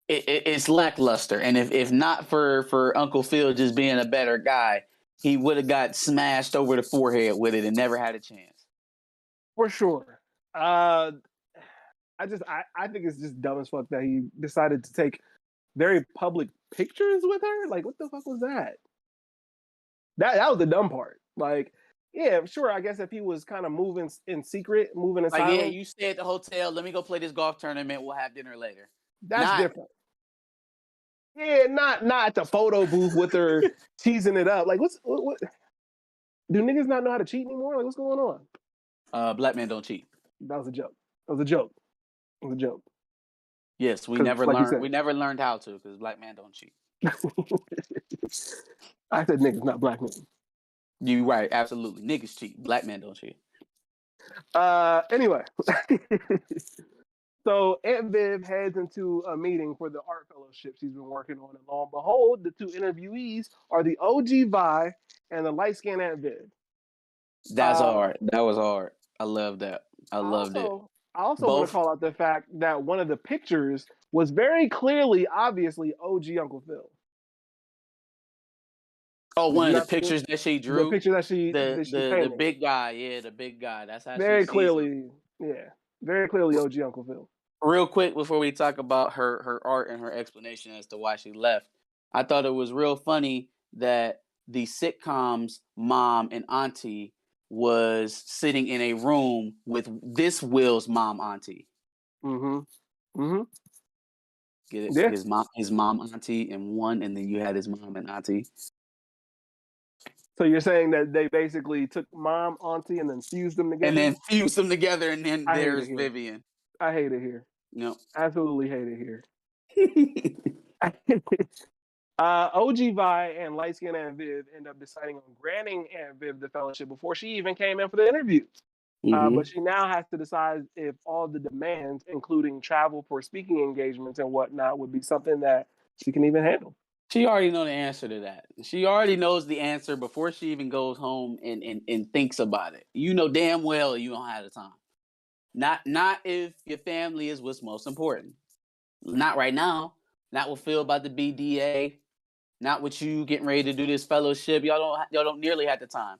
it's lackluster. And if not for Uncle Phil just being a better guy, he would have got smashed over the forehead with it and never had a chance. for sure. I think it's just dumb as fuck that he decided to take very public pictures with her. Like, what the fuck was that? That was the dumb part. Like, yeah, sure. I guess if he was kind of moving in secret, moving in Like, silence, yeah, you stay at the hotel. Let me go play this golf tournament. We'll have dinner later. that's different. Yeah, not at the photo booth with her teasing it up. Like, what? Do niggas not know how to cheat anymore? Like, what's going on? Black men don't cheat. That was a joke. It was a joke. It was a joke. Yes, we never like learned. We never learned how to because black men don't cheat. I said niggas, not black men. You right, absolutely. Niggas cheat. Black men don't cheat. Anyway. So Aunt Viv heads into a meeting for the art fellowship she's been working on, and lo and behold, the two interviewees are the OG Vi and the light-skinned Aunt Viv. That's hard. That was hard. I love that. I loved it. I also want to call out the fact that one of the pictures was very clearly, obviously, OG Uncle Phil. Oh, one of the pictures that she drew. The picture that she the big guy, yeah, the big guy. That's how very she clearly, sees him. yeah, very clearly OG Uncle Phil. Real quick before we talk about her art and her explanation as to why she left, I thought it was real funny that the sitcom's mom and auntie was sitting in a room with this Will's mom auntie. Get it? Yeah. His mom auntie in one, and then you had his mom and auntie. So you're saying that they basically took mom, auntie, and then fused them together? And then there's Vivian. I hate it here. No. Absolutely hate it here. OG Vi and light skin Aunt Viv end up deciding on granting Aunt Viv the fellowship before she even came in for the interview. But she now has to decide if all the demands, including travel for speaking engagements and whatnot, would be something that she can even handle. She already knows the answer to that. She already knows the answer before she even goes home and thinks about it. You know damn well you don't have the time. Not if your family is what's most important. Not right now. Not with Phil about the BDA. Not with you getting ready to do this fellowship. Y'all don't nearly have the time.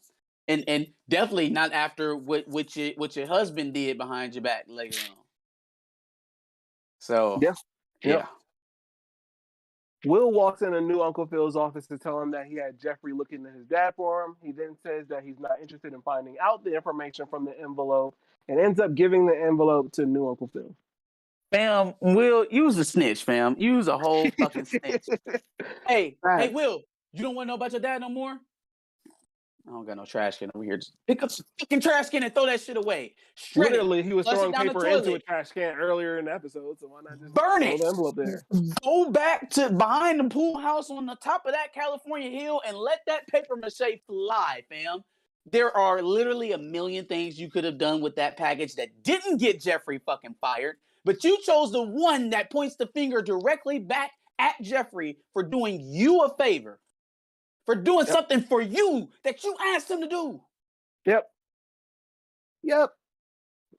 And definitely not after what your husband did behind your back later on. So yeah. Will walks in a new Uncle Phil's office to tell him that he had Geoffrey look into his dad for him. He then says that he's not interested in finding out the information from the envelope and ends up giving the envelope to new Uncle Phil. Fam, Will, you was a snitch, fam. You was a whole fucking snitch. Hey, Will, you don't want to know about your dad no more? I don't got no trash can over here. Just pick up some fucking trash can and throw that shit away. Literally, he was throwing paper into a trash can earlier in the episode, so why not just burn it? The envelope there? Go back to behind the pool house on the top of that California hill and let that paper mache fly, fam. There are literally a million things you could have done with that package that didn't get Geoffrey fucking fired, but you chose the one that points the finger directly back at Geoffrey for doing you a favor. For doing something for you that you asked him to do. Yep.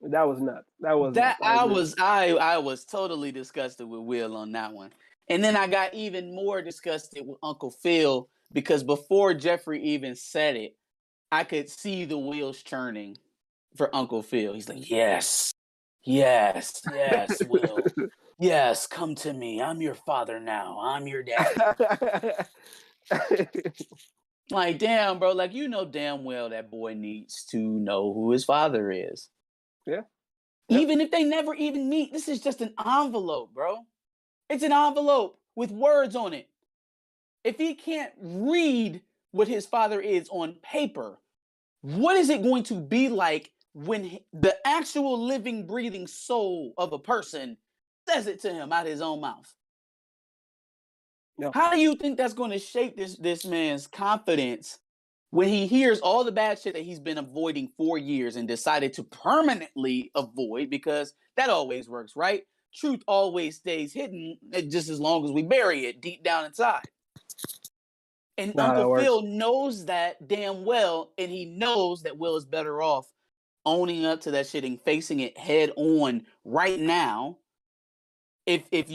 That was nuts. I was totally disgusted with Will on that one. And then I got even more disgusted with Uncle Phil because before Geoffrey even said it, I could see the wheels churning for Uncle Phil. He's like, yes, Will. Yes, come to me. I'm your father now. I'm your dad. Like, damn, bro. Like, you know damn well that boy needs to know who his father is. Yeah. Even if they never even meet, this is just an envelope, bro. It's an envelope with words on it. If he can't read what his father is on paper, what is it going to be like when the actual living, breathing soul of a person says it to him out of his own mouth. Yeah. How do you think that's going to shake this man's confidence when he hears all the bad shit that he's been avoiding for years and decided to permanently avoid, because that always works, right? Truth always stays hidden just as long as we bury it deep down inside. And Not how that Uncle works. Phil knows that damn well, and he knows that Will is better off owning up to that shit and facing it head on right now. If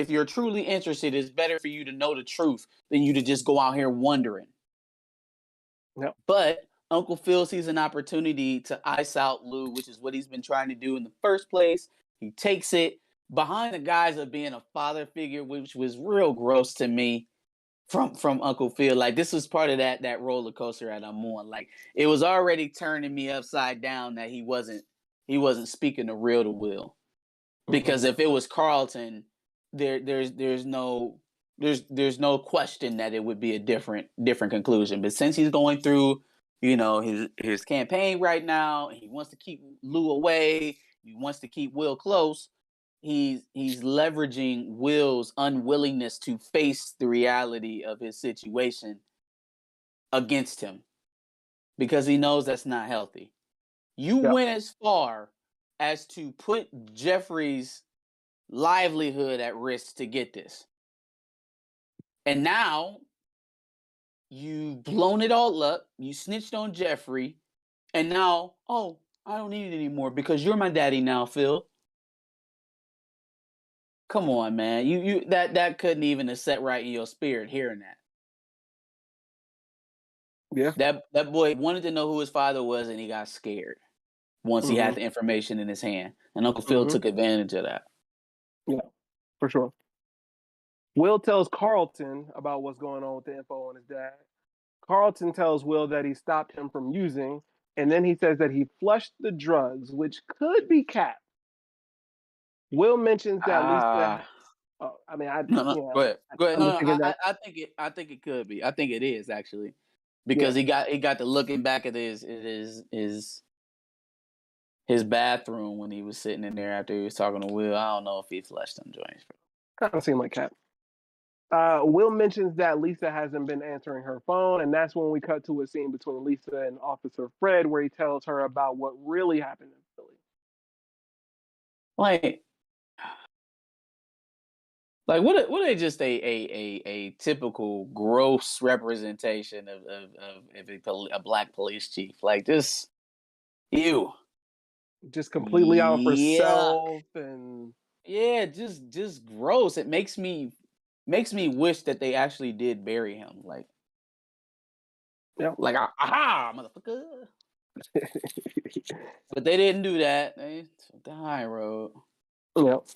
you're truly interested, it's better for you to know the truth than you to just go out here wondering. Yep. But Uncle Phil sees an opportunity to ice out Lou, which is what he's been trying to do in the first place. He takes it behind the guise of being a father figure, which was real gross to me from Uncle Phil. Like, this was part of that roller coaster that I'm on. Like, it was already turning me upside down that he wasn't speaking the real to Will. Because if it was Carlton, there's no question that it would be a different conclusion. But since he's going through, his campaign right now, he wants to keep Lou away, he wants to keep Will close. He's leveraging Will's unwillingness to face the reality of his situation against him, because he knows that's not healthy. You went as far as to put Geoffrey's livelihood at risk to get this. And now you've blown it all up. You snitched on Geoffrey. And now, I don't need it anymore because you're my daddy now, Phil. Come on, man. You that couldn't even have set right in your spirit hearing that. Yeah. That boy wanted to know who his father was, and he got scared once he had the information in his hand. And Uncle Phil took advantage of that. Yeah, for sure. Will tells Carlton about what's going on with the info on his dad. Carlton tells Will that he stopped him from using, and then he says that he flushed the drugs, which could be Cap. Will mentions that Lisa. Go ahead. Go ahead. No, I think it could be. I think it is actually, because he got to looking back at his bathroom when he was sitting in there after he was talking to Will. I don't know if he flushed them joints. Kind of seemed like Cap. Will mentions that Lisa hasn't been answering her phone, and that's when we cut to a scene between Lisa and Officer Fred, where he tells her about what really happened in Philly. Like what are just a typical gross representation of a black police chief? Like, just ew. Just completely out for self, and just gross. It makes me wish that they actually did bury him. Like, aha, motherfucker. But they didn't do that. They took the high road. Yep.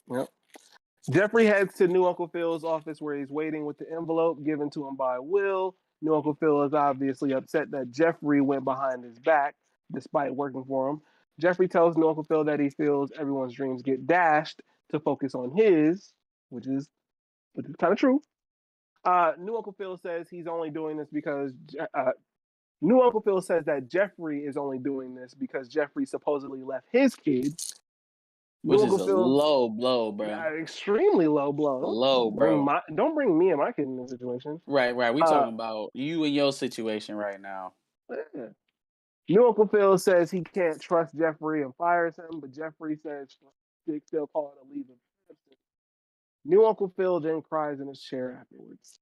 Geoffrey heads to New Uncle Phil's office, where he's waiting with the envelope given to him by Will. New Uncle Phil is obviously upset that Geoffrey went behind his back, despite working for him. Geoffrey tells New Uncle Phil that he feels everyone's dreams get dashed to focus on his, which is kind of true. New Uncle Phil says he's only doing this because New Uncle Phil says that Geoffrey is only doing this because Geoffrey supposedly left his kids. Which is a low blow, bro. Extremely low blow. Low, bro. Don't bring me and my kid in this situation. Right. We talking about you and your situation right now. Yeah. New Uncle Phil says he can't trust Geoffrey and fires him, but Geoffrey says Dick still call it a leave of absence. New Uncle Phil then cries in his chair afterwards.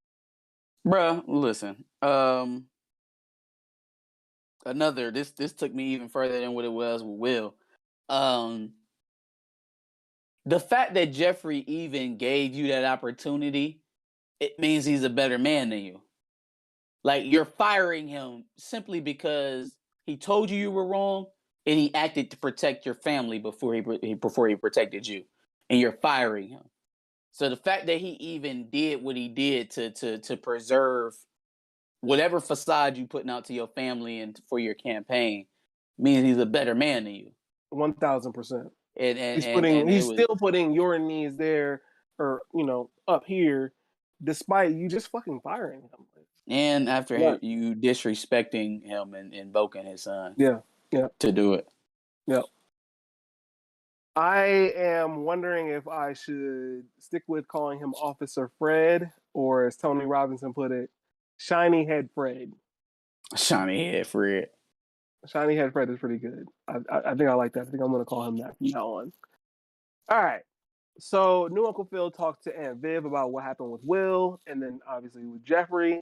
Bruh, listen. This took me even further than what it was with Will. The fact that Geoffrey even gave you that opportunity, it means he's a better man than you. Like, you're firing him simply because he told you were wrong and he acted to protect your family before he protected you, and you're firing him. So the fact that he even did what he did to preserve whatever facade you putting out to your family and for your campaign means he's a better man than you. 1,000%. And he's still putting your needs there, or up here, despite you just fucking firing him. And after you disrespecting him and invoking his son. Yeah. To do it. Yeah. I am wondering if I should stick with calling him Officer Fred, or as Tony Robinson put it, Shiny Head Fred. Shiny Head Fred. Shiny Head Fred is pretty good. I think I like that. I think I'm going to call him that from now on. All right. So new Uncle Phil talked to Aunt Viv about what happened with Will, and then obviously with Geoffrey.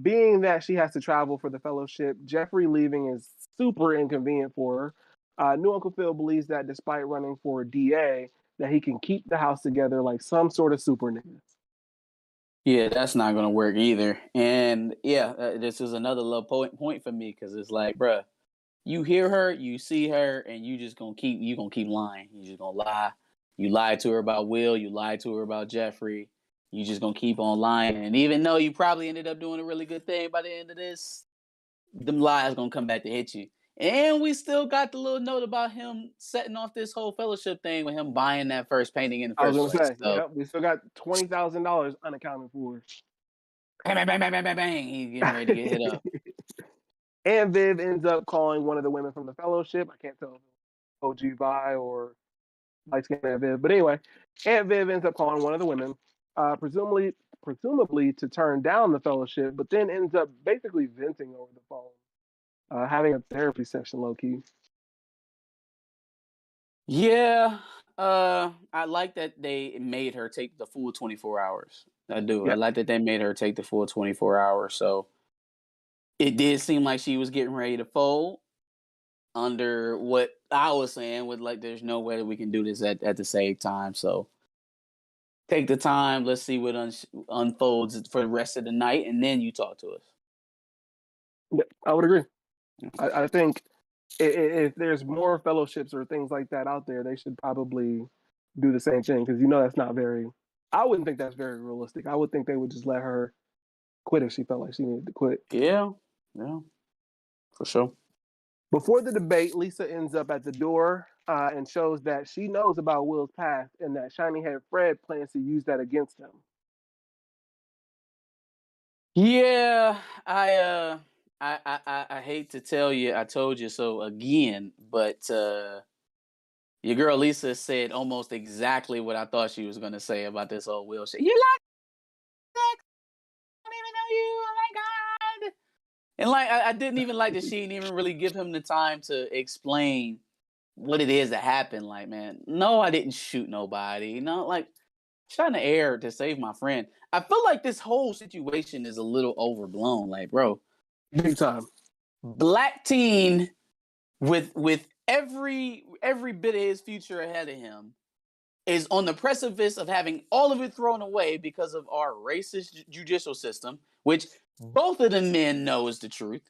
Being that she has to travel for the fellowship, Geoffrey leaving is super inconvenient for her. New Uncle Phil believes that despite running for DA, that he can keep the house together like some sort of super nigga. Yeah, that's not gonna work either. And yeah, this is another low point for me because it's like, bruh, you hear her, you see her, and you just gonna keep lying. You just gonna lie. You lied to her about Will. You lied to her about Geoffrey. You just gonna keep on lying. And even though you probably ended up doing a really good thing by the end of this, them lies gonna come back to hit you. And we still got the little note about him setting off this whole fellowship thing with him buying that first painting in the I was first gonna place. say, So yep, we still got $20,000 unaccounted for. bang, bang, bang, bang, bang, bang, bang. He's getting ready to get hit up. And Viv ends up calling one of the women from the fellowship. I can't tell if OG Vi or light skinned Aunt Viv, but anyway, Aunt Viv ends up calling one of the women, presumably to turn down the fellowship, but then ends up basically venting over the phone, having a therapy session low key. Yeah, I like that they made her take the full 24 hours. I do. I Yeah, like that they made her take the full 24 hours. So it did seem like she was getting ready to fold under what I was saying with like, there's no way that we can do this at the same time. So take the time. Let's see what unfolds for the rest of the night, and then you talk to us. yeah, I would agree. I think if there's more fellowships or things like that out there, they should probably do the same thing because that's not very. I wouldn't think that's very realistic. I would think they would just let her quit if she felt like she needed to quit. Yeah, yeah, for sure. Before the debate, Lisa ends up at the door and shows that she knows about Will's past and that Shiny Head Fred plans to use that against him. Yeah, I hate to tell you, I told you so again, but your girl Lisa said almost exactly what I thought she was gonna say about this whole Will shit. You like sex? I don't even know you. Oh my god! And like, I didn't even like that she didn't even really give him the time to explain what it is that happened. Like, man, no, I didn't shoot nobody. No, like, trying to air to save my friend. I feel like this whole situation is a little overblown. Like, bro, Big time. black teen with every bit of his future ahead of him is on the precipice of having all of it thrown away because of our racist judicial system, which both of the men know is the truth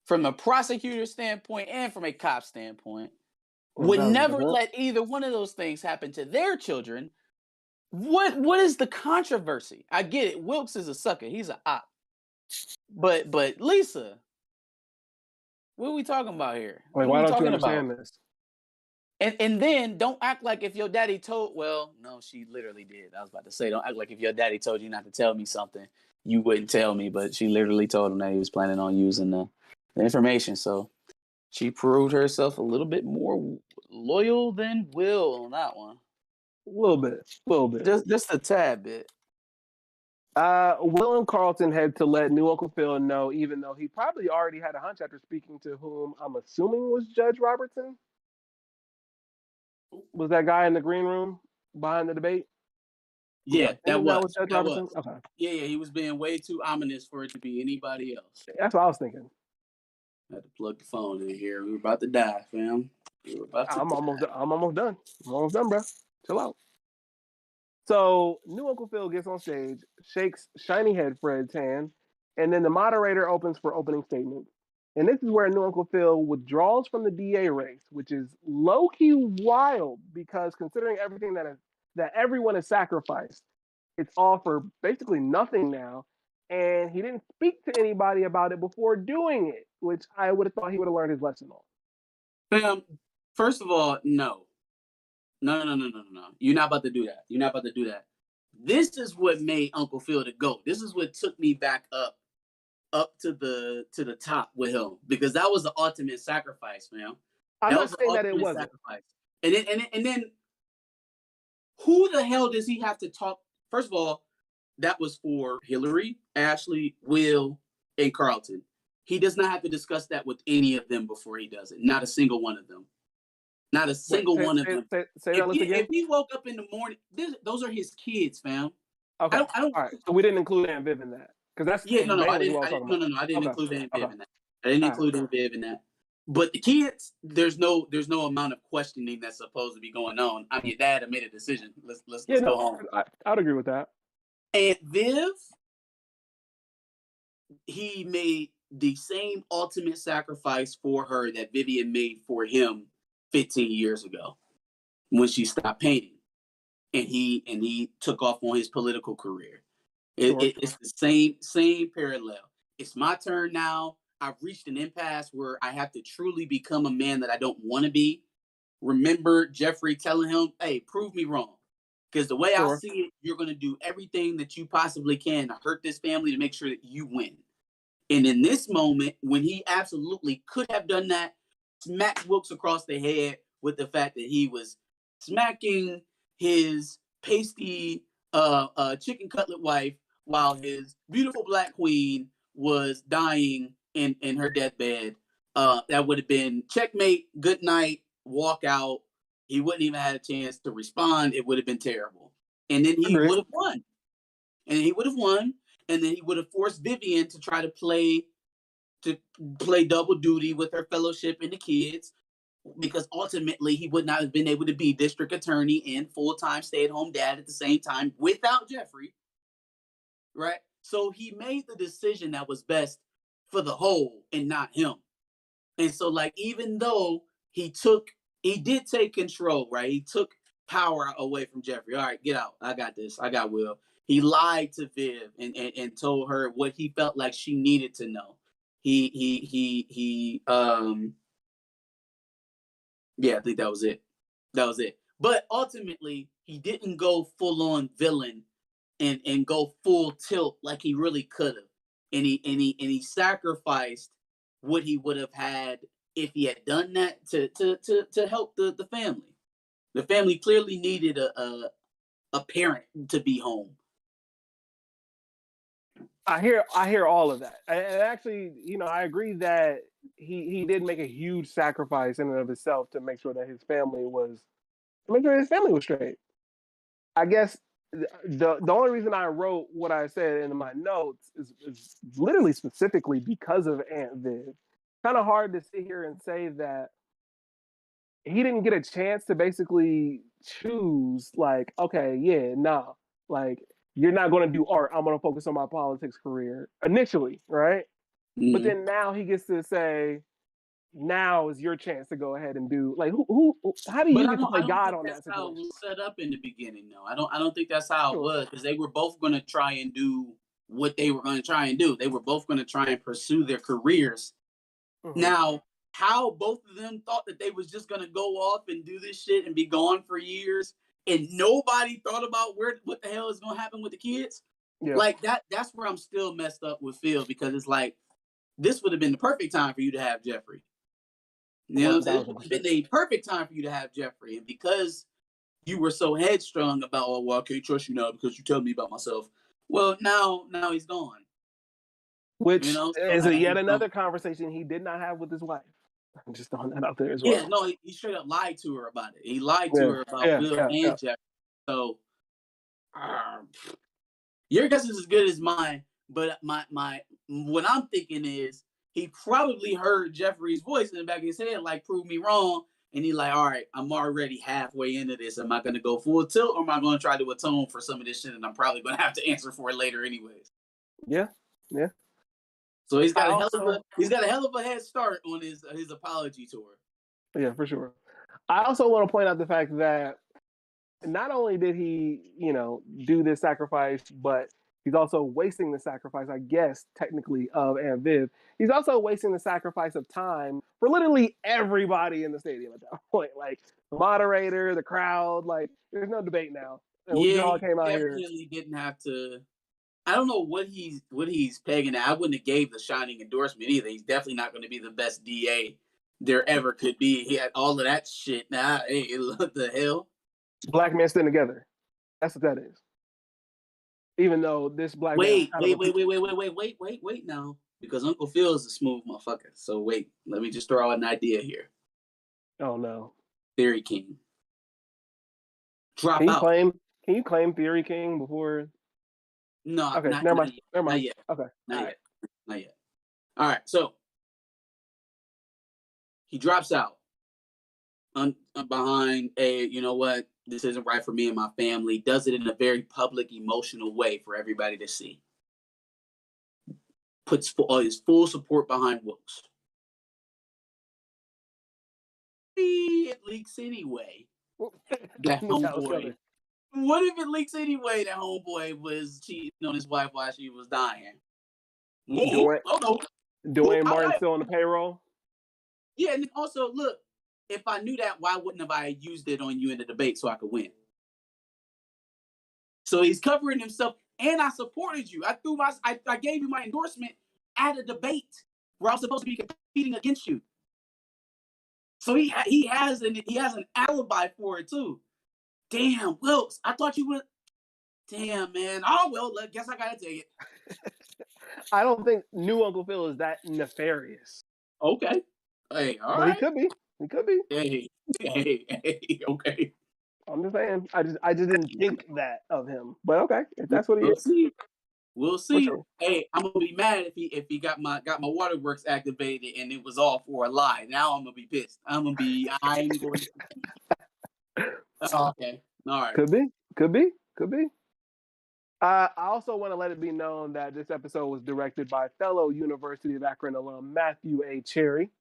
from a prosecutor standpoint and from a cop standpoint. Would never let either one of those things happen to their children. What is the controversy? I get it. Wilkes is a sucker. He's an op. But Lisa, what are we talking about here? Like, What are why we don't you talking about? understand this? And then don't act like if your daddy told. Well, no, she literally did. I was about to say, don't act like if your daddy told you not to tell me something, you wouldn't tell me. But she literally told him that he was planning on using the information. So she proved herself a little bit more loyal than Will on that one. A little bit. Just a tad bit. Will and Carlton had to let new Uncle Phil know, even though he probably already had a hunch after speaking to whom I'm assuming was Judge Robertson. Was that guy in the green room behind the debate? Yeah, that was Judge that Robertson. was. Okay, Yeah, he was being way too ominous for it to be anybody else. that's what I was thinking. I had to plug the phone in here. We were about to die, fam. We were about to die. I'm almost done. I'm almost done, bro. Chill out. So new Uncle Phil gets on stage, shakes Shiny Head Fred's hand, and then the moderator opens for opening statements. And this is where new Uncle Phil withdraws from the DA race, which is low key wild because considering everything that everyone has sacrificed, it's all for basically nothing now. And he didn't speak to anybody about it before doing it, which I would have thought he would have learned his lesson on. Fam, first of all, no. No. You're not about to do that. You're not about to do that. This is what made Uncle Phil the GOAT. This is what took me back up to the top with him. Because that was the ultimate sacrifice, man. I'm That not was the saying that it ultimate wasn't. sacrifice. And then who the hell does he have to talk? First of all, that was for Hillary, Ashley, Will, and Carlton. He does not have to discuss that with any of them before he does it. Not a single one of them. Not a Wait, single one of them. say that list again. If he woke up in the morning, those are his kids, fam. Okay. I don't. All right. So we didn't include Aunt Viv in that because that's No, I mainly didn't. what I'm talking about. I didn't Okay. include Aunt Viv Okay. in that. I didn't All include Aunt Viv in that. But the kids, there's no amount of questioning that's supposed to be going on. I mean, your dad had made a decision. Let's go home. I'd agree with that. Aunt Viv, he made the same ultimate sacrifice for her that Vivian made for him 15 years ago when she stopped painting, and he took off on his political career. It's the same parallel. It's my turn now. I've reached an impasse where I have to truly become a man that I don't want to be. Remember Geoffrey telling him, "Hey, prove me wrong." Because the way I see it, you're going to do everything that you possibly can to hurt this family to make sure that you win. And in this moment, when he absolutely could have done that, smacked Wilkes across the head with the fact that he was smacking his pasty chicken cutlet wife while his beautiful black queen was dying in her deathbed. That would have been checkmate, good night, walk out. He wouldn't even have a chance to respond. It would have been terrible. And then he would have won. And he would have won. And then he would have forced Vivian to try to play double duty with her fellowship and the kids, because ultimately he would not have been able to be district attorney and full-time stay-at-home dad at the same time without Geoffrey, right? So he made the decision that was best for the whole and not him. And so, like, even though he did take control, right? He took power away from Geoffrey. All right, get out. I got this. I got Will. He lied to Viv and told her what he felt like she needed to know. Yeah, I think that was it. But ultimately, he didn't go full on villain and go full tilt like he really could have. And he sacrificed what he would have had if he had done that to help the family. The family clearly needed a parent to be home. I hear all of that. And actually, I agree that he did make a huge sacrifice in and of himself to make sure that his family was straight. I guess the only reason I wrote what I said in my notes is literally specifically because of Aunt Viv. Kind of hard to sit here and say that he didn't get a chance to basically choose, like, okay, yeah, nah, like, you're not going to do art. I'm going to focus on my politics career initially, right? Mm-hmm. But then now he gets to say, now is your chance to go ahead and do, like, how do you get to play God on that situation? That's how it was set up in the beginning, though. I don't think that's how it was, because they were both going to try and do what they were going to try and do. They were both going to try and pursue their careers. Mm-hmm. Now, how both of them thought that they was just going to go off and do this shit and be gone for years, and nobody thought about what the hell is going to happen with the kids. Yeah. Like, that's where I'm still messed up with Phil, because it's like, this would have been the perfect time for you to have Geoffrey. You know what I'm saying? It would have been the perfect time for you to have Geoffrey. And because you were so headstrong about, oh, well, I can't trust you now because you tell me about myself. Well, now he's gone. Which is yet another conversation he did not have with his wife. I'm just throwing that out there as well. Yeah, no, he straight up lied to her about it. He lied to her about Will and Geoffrey. So your guess is as good as mine. But what I'm thinking is, he probably heard Geoffrey's voice in the back of his head, like, prove me wrong. And he's like, all right, I'm already halfway into this. Am I going to go full tilt, or am I going to try to atone for some of this shit? And I'm probably going to have to answer for it later anyways. Yeah. So he's got a hell of a head start on his apology tour. Yeah, for sure. I also want to point out the fact that not only did he, do this sacrifice, but he's also wasting the sacrifice, I guess, technically, of Aunt Viv. He's also wasting the sacrifice of time for literally everybody in the stadium at that point. Like, the moderator, the crowd, like, there's no debate now. And we all came out here. Definitely didn't have to. I don't know what he's pegging at. I wouldn't have gave the shining endorsement either. He's definitely not going to be the best DA there ever could be. He had all of that shit. Now, hey, what the hell? Black men stand together. That's what that is. Even though this black man was Wait kind of now. Because Uncle Phil is a smooth motherfucker. So wait, let me just throw out an idea here. Oh no. Theory King. Drop Can out. you claim Theory King before? No, Okay, not never mind. yet. Never Not mind. yet. Okay. Not yet. Not yet. All right, so he drops out behind a, you know what, this isn't right for me and my family. Does it in a very public, emotional way for everybody to see. Puts his full support behind Wilkes. It leaks anyway. That homeboy. What if it leaks anyway that homeboy was cheating on his wife while she was dying? Dwayne Martin still on the payroll? Yeah, and also, look, if I knew that, why wouldn't have I used it on you in the debate so I could win? So he's covering himself, and I supported you. I gave you my endorsement at a debate where I was supposed to be competing against you. So he has an alibi for it too. Damn, Wilkes, I thought you would. Damn, man. Oh well, guess I gotta take it. I don't think new Uncle Phil is that nefarious. Okay. Hey, all right. He could be. He could be. Hey. Okay. I'm just saying. I just didn't think that of him. But okay, if that's what he is. We'll see. Hey, I'm gonna be mad if he got my waterworks activated and it was all for a lie. Now I'm gonna be pissed. I'm going. Okay. All right. Could be. I also want to let it be known that this episode was directed by fellow University of Akron alum Matthew A. Cherry.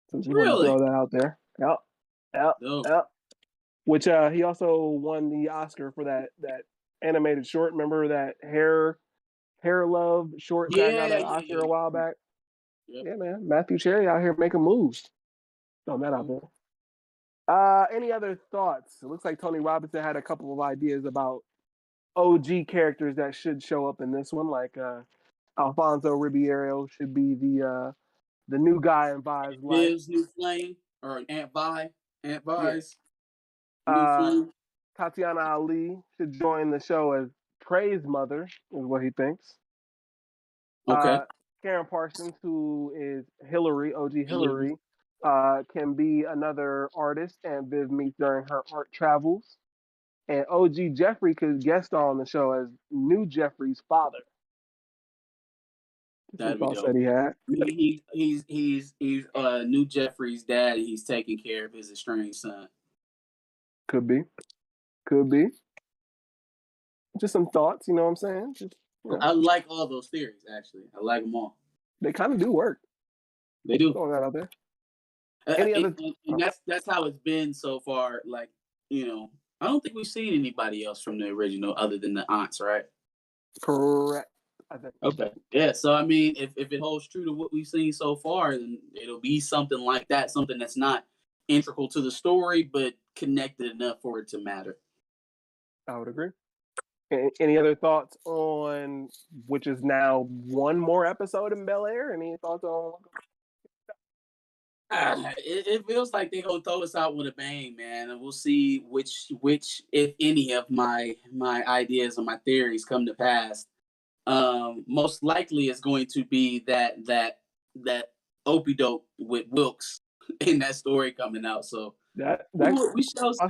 So just want to throw that out there. Yep. Which he also won the Oscar for that animated short. Remember that hair love short that got an Oscar a while back? Yep. Yeah, man. Matthew Cherry out here making moves. Throwing that out there. Any other thoughts? It looks like Tony Robinson had a couple of ideas about OG characters that should show up in this one, like Alfonso Ribeiro should be the new guy in Vi's life. His new flame, or Aunt Vi's. New flame. Tatiana Ali should join the show as Trey's mother, is what he thinks. Okay. Karen Parsons, who is Hillary, OG Hillary, can be another artist and Viv meets during her art travels. And OG Geoffrey could guest star on the show as new Geoffrey's father. That'd be dope. That he had. He's new Geoffrey's dad, and he's taking care of his estranged son. Could be. Just some thoughts, you know what I'm saying? I like all those theories, actually. I like them all. They kind of do work. They do. Throwing that out there. And that's how it's been so far. Like, you know, I don't think we've seen anybody else from the original other than the aunts, right? Correct. I think. Okay. Yeah. So I mean, if it holds true to what we've seen so far, then it'll be something like that, something that's not integral to the story, but connected enough for it to matter. I would agree. Any other thoughts on which is now one more episode in Bel-Air? Any thoughts on? It feels like they're gonna throw us out with a bang, man, and we'll see which, if any, of my ideas or my theories come to pass. Most likely, it's going to be that opie dope with Wilkes in that story coming out. So that we shall